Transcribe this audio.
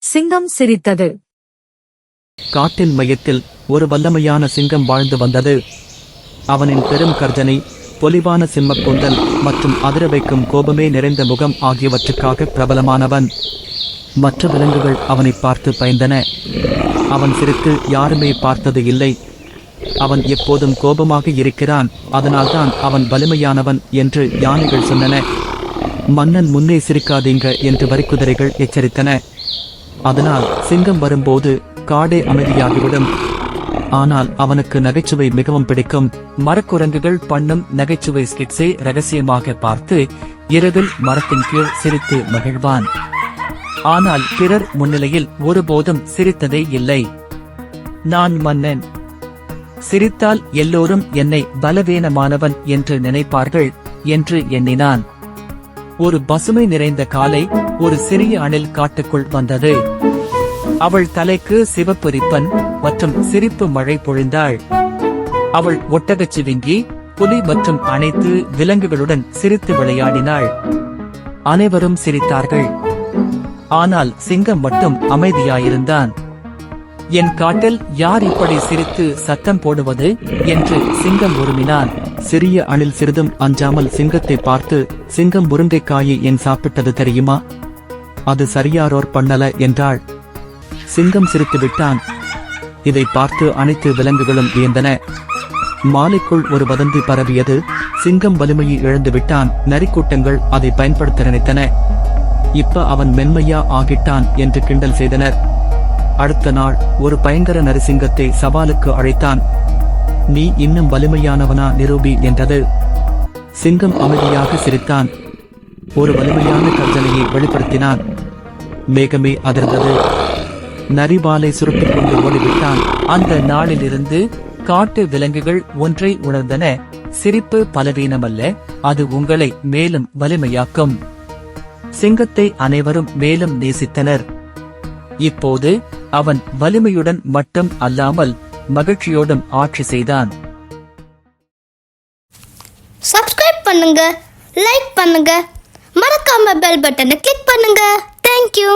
சிங்கம் சிரித்தது. காட்டின் மையத்தில் ஒரு வல்லமையான சிங்கம் வாழ்ந்து வந்தது. அவனின் பெரும் கர்ஜனை, பொலிவான சிம்மக் கூந்தல் மற்றும் அதிர வைக்கும் கோபமே நிறைந்த முகம் ஆகியவற்றுக்காக பிரபலமானவன். மற்ற விலங்குகள் அவனை பார்த்து பயந்தன. அவன் சிரித்து யாருமே பார்த்தது இல்லை. அவன் எப்போதும் கோபமாக இருக்கிறான், அதனால்தான் அவன் வலிமையானவன் என்று யானைகள் சொன்னன. மன்னன் முன்னே சிரிக்காதீங்க என்று வரிக்குதிரைகள் எச்சரித்தன. அதனால் சிங்கம் வரும்போது காடே அமைதியாகிவிடும். ஆனால் அவனுக்கு நகைச்சுவை மிகவும் பிடிக்கும். மரக்குரங்குகள் பண்ணும் நகைச்சுவை ஸ்கிட்ஸை ரகசியமாக பார்த்து இரவில் மரத்தின் கீழ் சிரித்து மகிழ்வான். ஆனால் பிறர் முன்னிலையில் ஒருபோதும் சிரித்ததே இல்லை. நான் மன்னன், சிரித்தால் எல்லோரும் என்னை பலவீனமானவன் என்று நினைப்பார்கள் என்று எண்ணினான். ஒரு பசுமை நிறைந்த காலை ஒரு சிறிய அணில் காட்டுக்குள் வந்தது. அவள் தலைக்கு சிவப்பு ரிப்பன் மற்றும் சிரிப்பு மழை பொழிந்தாள். அவள் ஒட்டகச் சிவிங்கி, புலி மற்றும் அனைத்து விலங்குகளுடன் சிரித்து விளையாடினாள். அனைவரும் சிரித்தார்கள். ஆனால் சிங்கம் மட்டும் அமைதியாயிருந்தான். என் காட்டில் யார் இப்படி சிரித்து சத்தம் போடுவது என்று சிங்கம் உருமினான். சிறிய அணில் சிறிதும் அஞ்சாமல் சிங்கத்தை பார்த்து, சிங்கம் முருங்கைக்காயை ஏன் சாப்பிட்டது தெரியுமா? அது சரியாரோர் பண்ணல என்றாள். சிங்கம் சிரித்து விட்டான். இதை பார்த்து அனைத்து விலங்குகளும் வியந்தன. மாலைக்குள் ஒரு வதந்தி பரவியது. சிங்கம் வலிமையை இழந்து விட்டான், நரிக்கூட்டங்கள் அதை பயன்படுத்த நினைத்தன. இப்ப அவன் மென்மையா ஆகிட்டான் என்று கிண்டல் செய்தனர். அடுத்த நாள் ஒரு பயங்கர நரிசிங்கத்தை சவாலுக்கு அழைத்தான். நீ இன்னும் வலிமையானவனா நிரூபி என்றது. சிங்கம் அமைதியாக சிரித்தான். ஒரு வலிமையான கர்ஜனையை வெளிப்படுத்தினான். மேகமே அதிர்ந்தது. நரிவாலை சுருட்டிக் கொண்டு ஓடிவிட்டான். அந்த நாளிலிருந்து காட்டு விலங்குகள் ஒன்றை உணர்ந்தன: சிரிப்பு பலவீனமல்ல, அது உங்களை மேலும் வலிமையாக்கும். சிங்கத்தை அனைவரும் மேலும் நேசித்தனர். இப்போது அவன் வலிமையுடன் மட்டும் அல்லாமல் மகிழ்ச்சியோடும் ஆட்சி செய்தான். சப்ஸ்கிரைப் பண்ணுங்க, லைக் பண்ணுங்க, மறக்காம பெல் பட்டனை கிளிக் பண்ணுங்க. தேங்க்யூ.